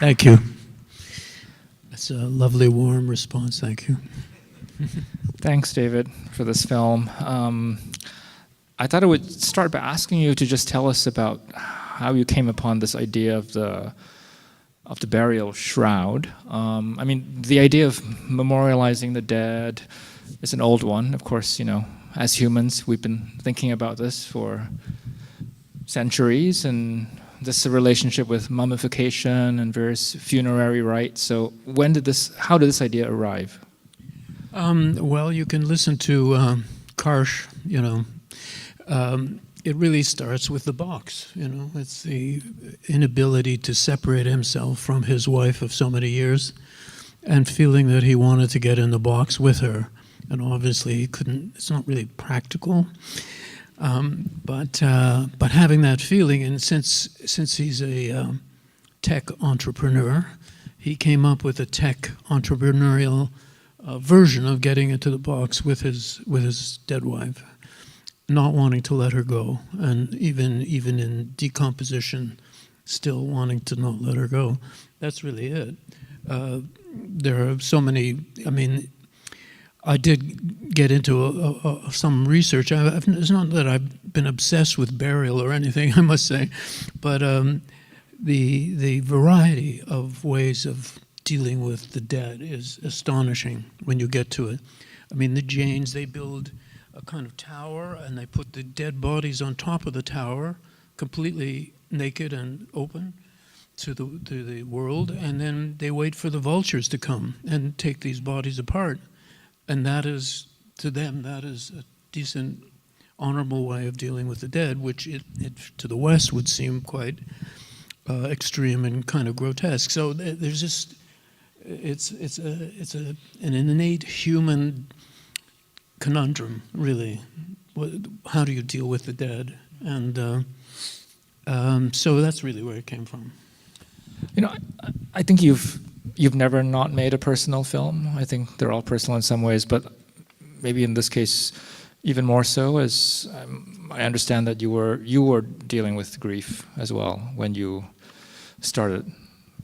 Thank you. That's a lovely, warm response. Thank you. Thanks, David, for this film. I thought I would start by asking you to just tell us about how you came upon this idea of the burial shroud. I mean, the idea of memorializing the dead is an old one. Of course, you know, as humans, we've been thinking about this for centuries, and this is a relationship with mummification and various funerary rites. So how did this idea arrive? Well, you can listen to Karsh, you know. It really starts with the box, you know. It's the inability to separate himself from his wife of so many years and feeling that he wanted to get in the box with her. And obviously he couldn't, it's not really practical. But having that feeling, and since he's a tech entrepreneur, he came up with a tech entrepreneurial version of getting into the box with his dead wife, not wanting to let her go, and even in decomposition, still wanting to not let her go. That's really it. There are so many. I mean, I did get into some research. It's not that I've been obsessed with burial or anything, I must say, but the variety of ways of dealing with the dead is astonishing when you get to it. I mean, the Jains, they build a kind of tower, and they put the dead bodies on top of the tower, completely naked and open to the world, and then they wait for the vultures to come and take these bodies apart. And that is, to them, that is a decent, honorable way of dealing with the dead, which it to the West would seem quite extreme and kind of grotesque. So there's just, it's an innate human conundrum, really. How do you deal with the dead? And so that's really where it came from. You know, I think you've never not made a personal film. I think they're all personal in some ways, but maybe in this case even more so, as I understand that you were dealing with grief as well when you started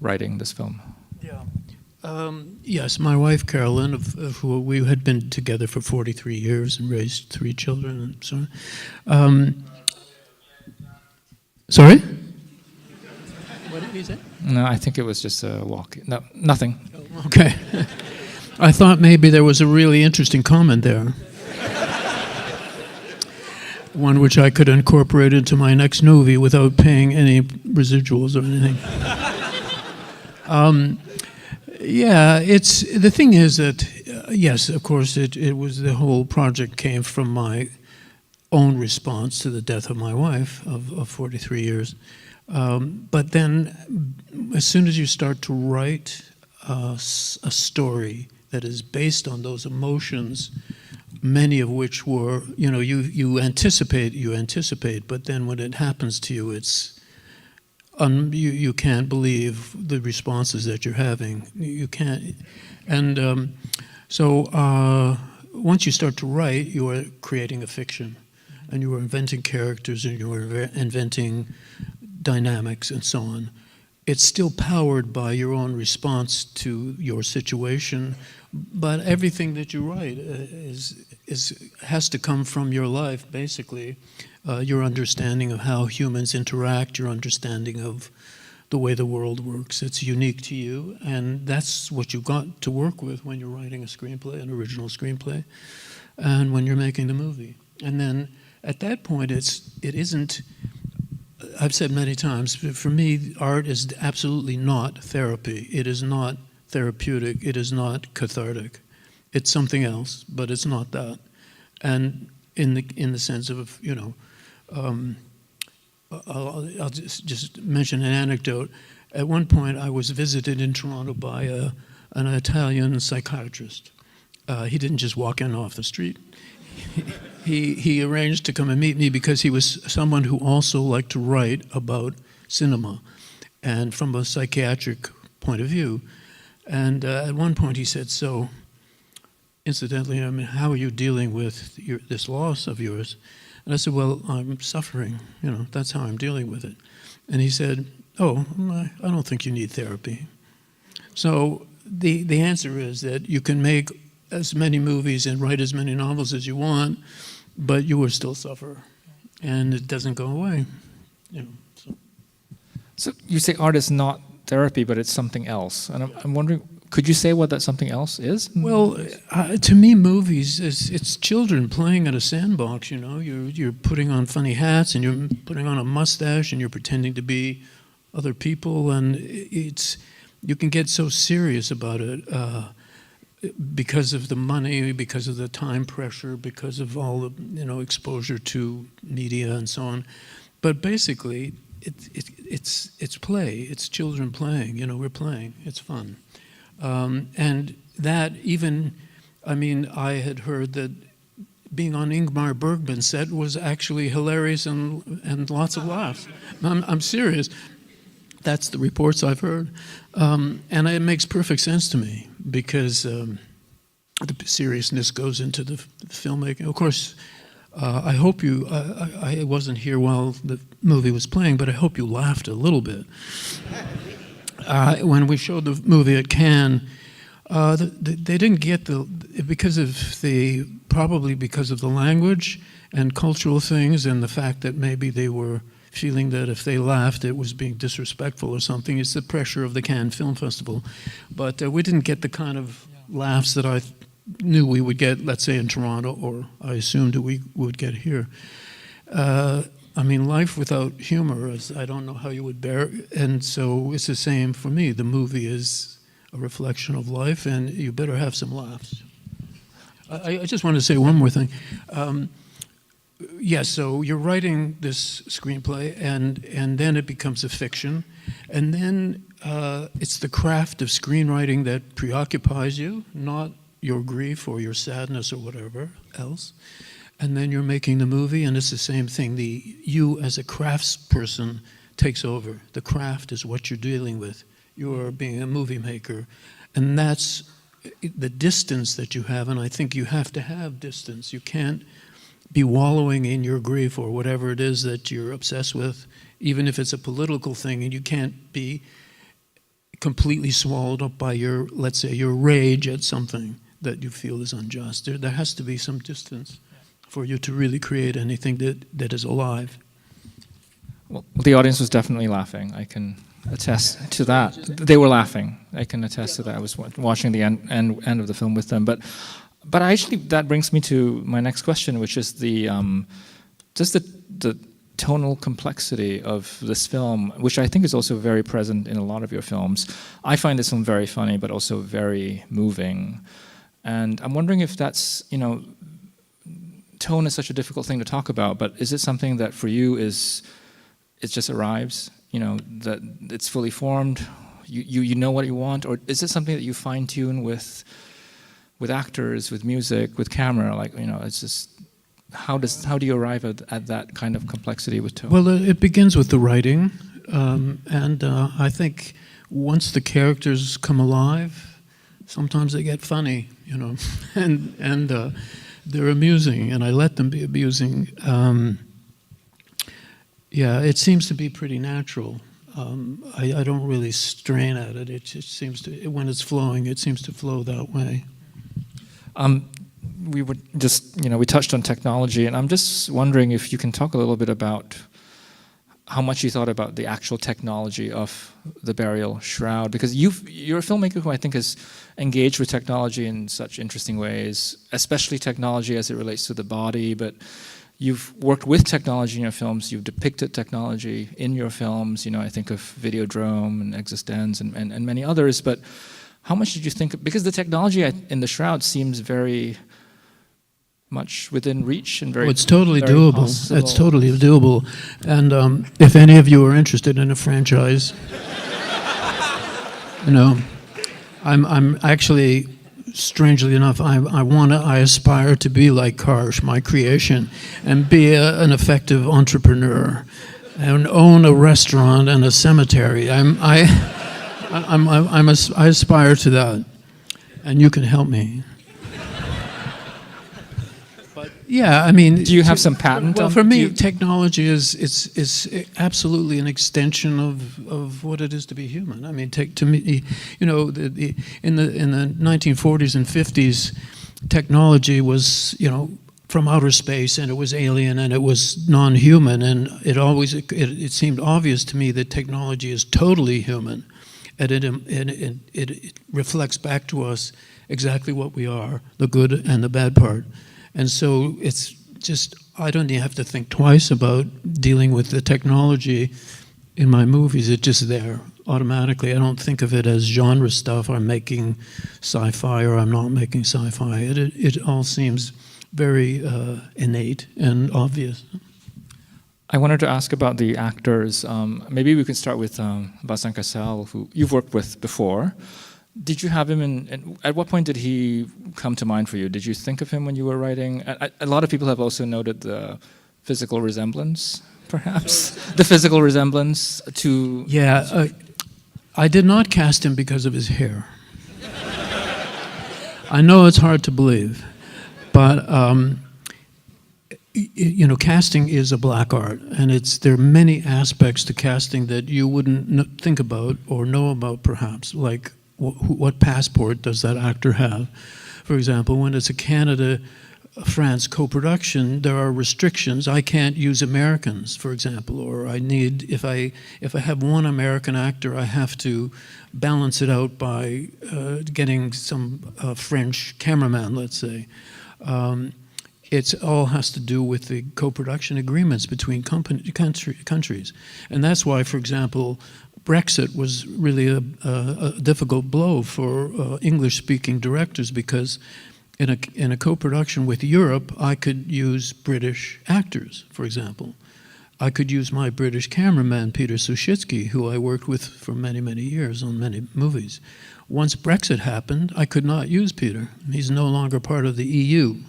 writing this film. Yeah. Yes, my wife Carolyn, who we had been together for 43 years and raised 3 children and so on. Sorry? What did he say? No, I think it was just a walk. No, nothing. Oh, okay. I thought maybe there was a really interesting comment there. One which I could incorporate into my next movie without paying any residuals or anything. Yeah, the thing is that, yes, of course, it was, the whole project came from my own response to the death of my wife of 43 years. But then, as soon as you start to write a story that is based on those emotions, many of which were, you know, you anticipate, but then when it happens to you, it's you can't believe the responses that you're having. You can't, and so once you start to write, you are creating a fiction, and you are inventing characters, and you are inventing dynamics and so on. It's still powered by your own response to your situation, but everything that you write has to come from your life, basically. Your understanding of how humans interact, your understanding of the way the world works. It's unique to you, and that's what you've got to work with when you're writing a screenplay, an original screenplay, and when you're making the movie. And then at that point, it isn't, I've said many times, for me, art is absolutely not therapy. It is not therapeutic. It is not cathartic. It's something else, but it's not that. And in the sense of, you know, I'll just mention an anecdote. At one point, I was visited in Toronto by an Italian psychiatrist. He didn't just walk in off the street. He arranged to come and meet me because he was someone who also liked to write about cinema, and from a psychiatric point of view. And at one point he said, "So, incidentally, I mean, how are you dealing with this loss of yours?" And I said, well, I'm suffering. That's how I'm dealing with it. And he said, oh, I don't think you need therapy. So the answer is that you can make as many movies and write as many novels as you want, but you will still suffer. And it doesn't go away. So you say art is not therapy, but it's something else. And I'm wondering, could you say what that something else is? Well, to me, movies, it's children playing at a sandbox, You're putting on funny hats, and you're putting on a mustache, and you're pretending to be other people, and you can get so serious about it because of the money, because of the time pressure, because of all the exposure to media and so on. But basically, it's play. It's children playing. We're playing. It's fun. And that even, I had heard that being on Ingmar Bergman's set was actually hilarious and lots of laughs. I'm serious. That's the reports I've heard. And it makes perfect sense to me because the seriousness goes into the filmmaking. Of course, I hope I wasn't here while the movie was playing, but I hope you laughed a little bit. When we showed the movie at Cannes, they didn't get probably because of the language and cultural things and the fact that maybe they were feeling that if they laughed it was being disrespectful or something. It's the pressure of the Cannes Film Festival. But we didn't get the kind of laughs that I knew we would get, let's say in Toronto, or I assumed we would get here. Life without humor is, I don't know how you would bear it. And so it's the same for me. The movie is a reflection of life, and you better have some laughs. I just want to say one more thing. So you're writing this screenplay, and then it becomes a fiction. And then it's the craft of screenwriting that preoccupies you, not your grief or your sadness or whatever else. And then you're making the movie, and it's the same thing. You as a craftsperson takes over. The craft is what you're dealing with. You're being a movie maker. And that's the distance that you have, and I think you have to have distance. You can't be wallowing in your grief or whatever it is that you're obsessed with, even if it's a political thing, and you can't be completely swallowed up by let's say, your rage at something that you feel is unjust. There has to be some distance for you to really create anything that is alive. Well, the audience was definitely laughing. I can attest to that. They were laughing. I can attest to that. I was watching the end of the film with them. But actually, that brings me to my next question, which is just the tonal complexity of this film, which I think is also very present in a lot of your films. I find this film very funny, but also very moving. And I'm wondering if that's, tone is such a difficult thing to talk about, but is it something that for you it just arrives, that it's fully formed, you know what you want, or is it something that you fine tune with actors, with music, with camera? It's just, how do you arrive at that kind of complexity with tone? Well, it begins with the writing, and I think once the characters come alive, sometimes they get funny, and they're amusing, and I let them be amusing. It seems to be pretty natural. I don't really strain at it. It just seems to, when it's flowing, it seems to flow that way. We would just, we touched on technology, and I'm just wondering if you can talk a little bit about how much you thought about the actual technology of the burial shroud, because you're a filmmaker who I think has engaged with technology in such interesting ways, especially technology as it relates to the body, but you've worked with technology in your films, you've depicted technology in your films, I think of Videodrome and Existenz and many others, but how much did you think, because the technology in the shroud seems very much within reach and very it's totally very doable. possible. It's totally doable. And if any of you are interested in a franchise, I'm actually, strangely enough, I aspire to be like Karsh, my creation, and be an effective entrepreneur, and own a restaurant and a cemetery. I aspire to that, and you can help me. Yeah, I mean, Do you have some patent? Well, on- for do me, you- technology is absolutely an extension of what it is to be human. I mean, to me, you know, in the 1940s and 50s, technology was, you know, from outer space, and it was alien and it was non-human, and it seemed obvious to me that technology is totally human, and it reflects back to us exactly what we are, the good and the bad part. And so it's just, I don't even have to think twice about dealing with the technology in my movies. It's just there automatically. I don't think of it as genre stuff. I'm making sci-fi or I'm not making sci-fi. It all seems very innate and obvious. I wanted to ask about the actors. Maybe we can start with Vincent Cassel, who you've worked with before. Did you have him in, at what point did he come to mind for you? Did you think of him when you were writing? A lot of people have also noted the physical resemblance, perhaps, the physical resemblance to... Yeah, I did not cast him because of his hair. I know it's hard to believe, but you know, casting is a black art, and there are many aspects to casting that you wouldn't think about or know about, perhaps, like what passport does that actor have? For example, when it's a Canada-France co-production, there are restrictions. I can't use Americans, for example, or I need, if I have one American actor, I have to balance it out by getting some French cameraman, let's say. It all has to do with the co-production agreements between countries. And that's why, for example, Brexit was really a difficult blow for English-speaking directors, because in a co-production with Europe, I could use British actors, for example. I could use my British cameraman, Peter Sushitsky, who I worked with for many, many years on many movies. Once Brexit happened, I could not use Peter. He's no longer part of the EU.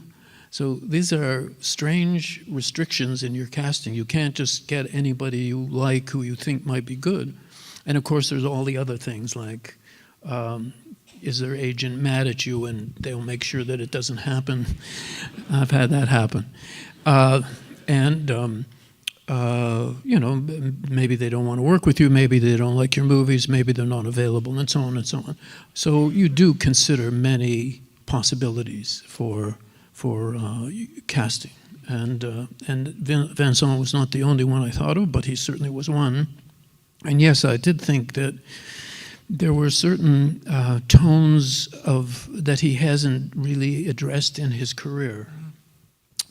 So these are strange restrictions in your casting. You can't just get anybody you like who you think might be good. And of course, there's all the other things like, is their agent mad at you and they'll make sure that it doesn't happen? I've had that happen. You know, maybe they don't want to work with you, maybe they don't like your movies, maybe they're not available, and so on and so on. So you do consider many possibilities for casting. And Vincent was not the only one I thought of, but he certainly was one. And yes, I did think that there were certain tones that he hasn't really addressed in his career.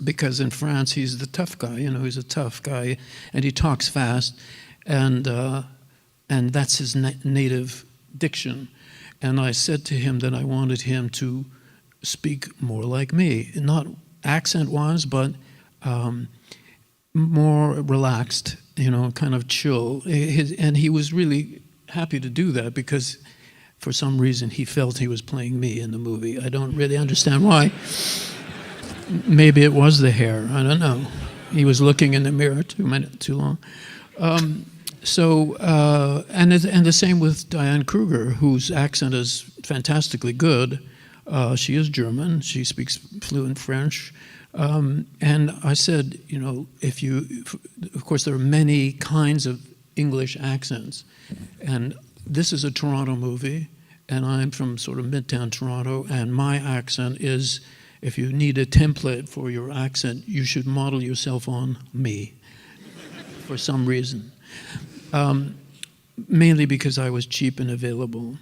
Because in France, he's the tough guy, you know, he's a tough guy, and he talks fast, and that's his native diction. And I said to him that I wanted him to speak more like me, not accent-wise, but more relaxed, you know, kind of chill. And he was really happy to do that, because for some reason he felt he was playing me in the movie. I don't really understand why. Maybe it was the hair, I don't know. He was looking in the mirror too long. And the same with Diane Kruger, whose accent is fantastically good. She is German, she speaks fluent French. And I said, you know, of course there are many kinds of English accents. And this is a Toronto movie, and I'm from sort of Midtown Toronto, and my accent is, if you need a template for your accent, you should model yourself on me, for some reason. Mainly because I was cheap and available.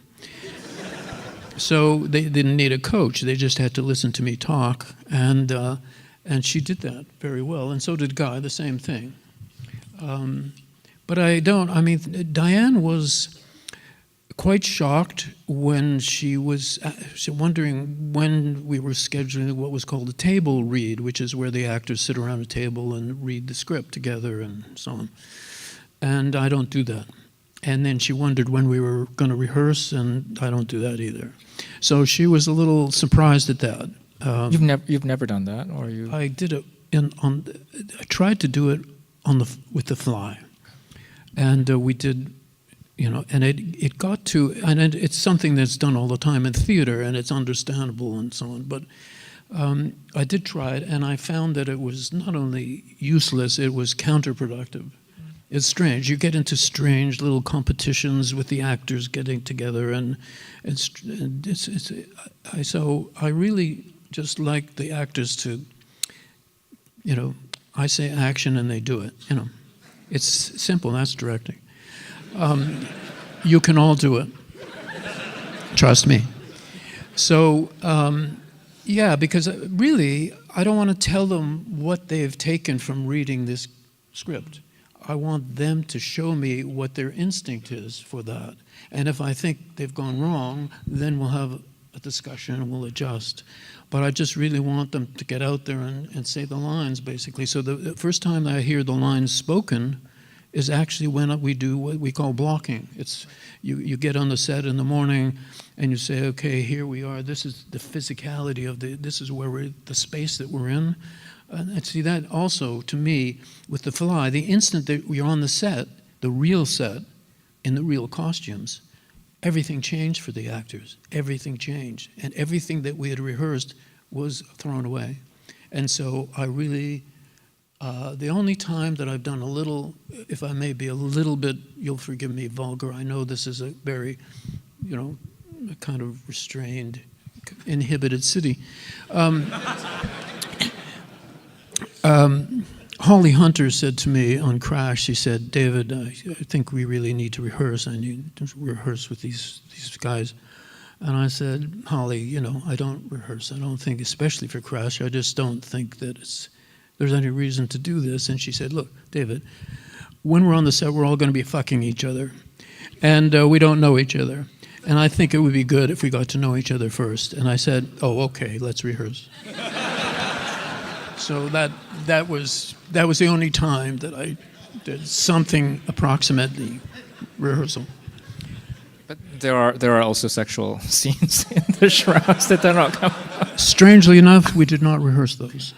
So they didn't need a coach, they just had to listen to me talk, and she did that very well, and so did Guy, the same thing. But Diane was quite shocked when she was wondering when we were scheduling what was called a table read, which is where the actors sit around a table and read the script together and so on. And I don't do that. And then she wondered when we were going to rehearse, and I don't do that either. So she was a little surprised at that. You've never done that, or you? I did it I tried to do it with the fly, and we did. You know, and it got to, and it's something that's done all the time in theater, and it's understandable and so on. But I did try it, and I found that it was not only useless, it was counterproductive. It's strange. You get into strange little competitions with the actors getting together, and so I really just like the actors to, I say action and they do it. It's simple. That's directing. You can all do it. Trust me. So, because really, I don't want to tell them what they've taken from reading this script. I want them to show me what their instinct is for that. And if I think they've gone wrong, then we'll have a discussion and we'll adjust. But I just really want them to get out there and say the lines, basically. So the first time that I hear the lines spoken is actually when we do what we call blocking. It's you get on the set in the morning and you say, okay, here we are. This is the physicality of this is where the space that we're in. And see, that also, to me, with The Fly, the instant that you're on the set, the real set, in the real costumes, everything changed for the actors. Everything changed. And everything that we had rehearsed was thrown away. And so I really, the only time that I've done a little, if I may be a little bit, you'll forgive me, vulgar, I know this is a very, a kind of restrained, inhibited city. Holly Hunter said to me on Crash, she said, David, I think we really need to rehearse. I need to rehearse with these guys. And I said, Holly, I don't rehearse. I don't think, especially for Crash, I just don't think that there's any reason to do this. And she said, look, David, when we're on the set, we're all going to be fucking each other. And we don't know each other. And I think it would be good if we got to know each other first. And I said, oh, okay, let's rehearse. So that was the only time that I did something approximately rehearsal. But there are also sexual scenes in the Shrouds that they're not coming up. Strangely enough, we did not rehearse those.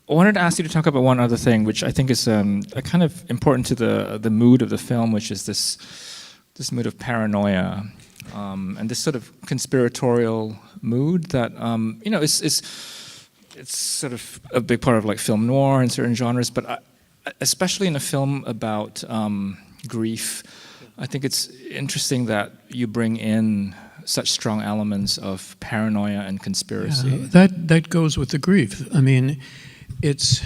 I wanted to ask you to talk about one other thing, which I think is kind of important to the mood of the film, which is this mood of paranoia and this sort of conspiratorial mood that it's sort of a big part of like film noir in certain genres, but especially in a film about grief, I think it's interesting that you bring in such strong elements of paranoia and conspiracy. Yeah, that goes with the grief. I mean, it's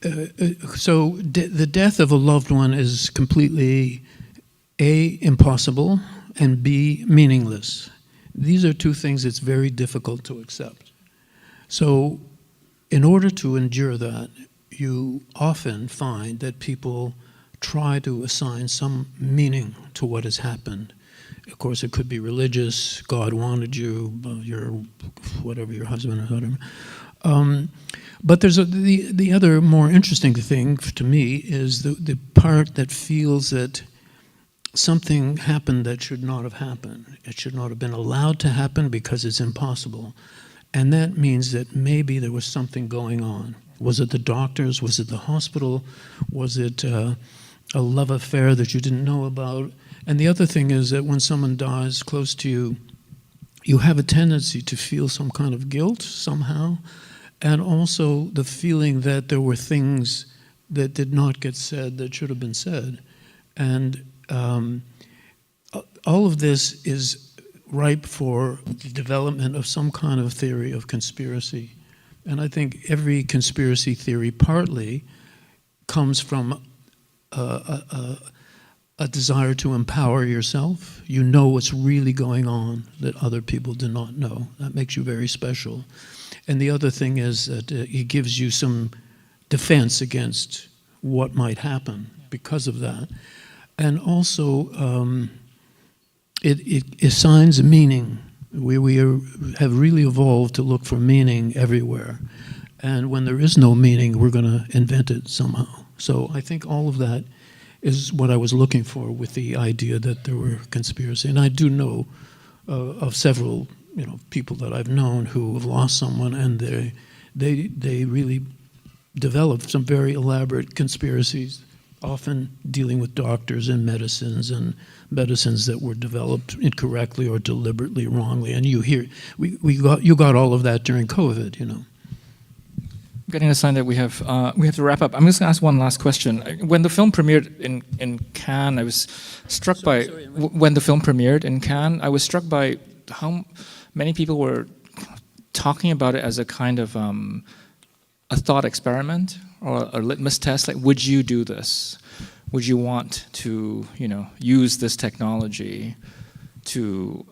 the death of a loved one is completely A, impossible, and B, meaningless. These are two things that's very difficult to accept. So in order to endure that, you often find that people try to assign some meaning to what has happened. Of course, it could be religious, God wanted you, your husband or whatever. But there's the other more interesting thing to me is the part that feels that something happened that should not have happened. It should not have been allowed to happen because it's impossible. And that means that maybe there was something going on. Was it the doctors? Was it the hospital? Was it a love affair that you didn't know about? And the other thing is that when someone dies close to you, you have a tendency to feel some kind of guilt somehow, and also the feeling that there were things that did not get said that should have been said. And all of this is ripe for the development of some kind of theory of conspiracy. And I think every conspiracy theory partly comes from a desire to empower yourself. You know what's really going on that other people do not know. That makes you very special. And the other thing is that it gives you some defense against what might happen because of that. And also, it assigns a meaning. We have really evolved to look for meaning everywhere. And when there is no meaning, we're going to invent it somehow. So I think all of that is what I was looking for with the idea that there were conspiracy. And I do know of several people that I've known who have lost someone, and they really developed some very elaborate conspiracies often dealing with doctors and medicines that were developed incorrectly or deliberately wrongly. And you got all of that during COVID, you know. I'm getting a sign that we have to wrap up. I'm just going to ask one last question. When the film premiered in Cannes, I was struck by when the film premiered in Cannes, I was struck by how many people were talking about it as a kind of a thought experiment or a litmus test. Like, would you do this? Would you want to, use this technology to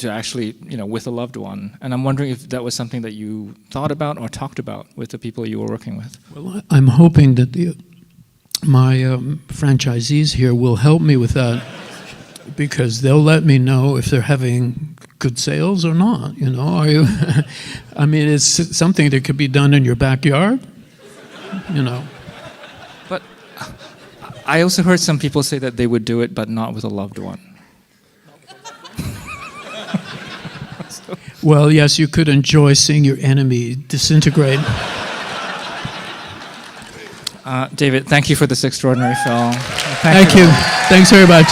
actually, with a loved one? And I'm wondering if that was something that you thought about or talked about with the people you were working with. Well, I'm hoping that my franchisees here will help me with that, because they'll let me know if they're having good sales or not. I mean, it's something that could be done in your backyard. But I also heard some people say that they would do it, but not with a loved one. Well, yes, you could enjoy seeing your enemy disintegrate. David, thank you for this extraordinary film. Thank you. Thanks very much.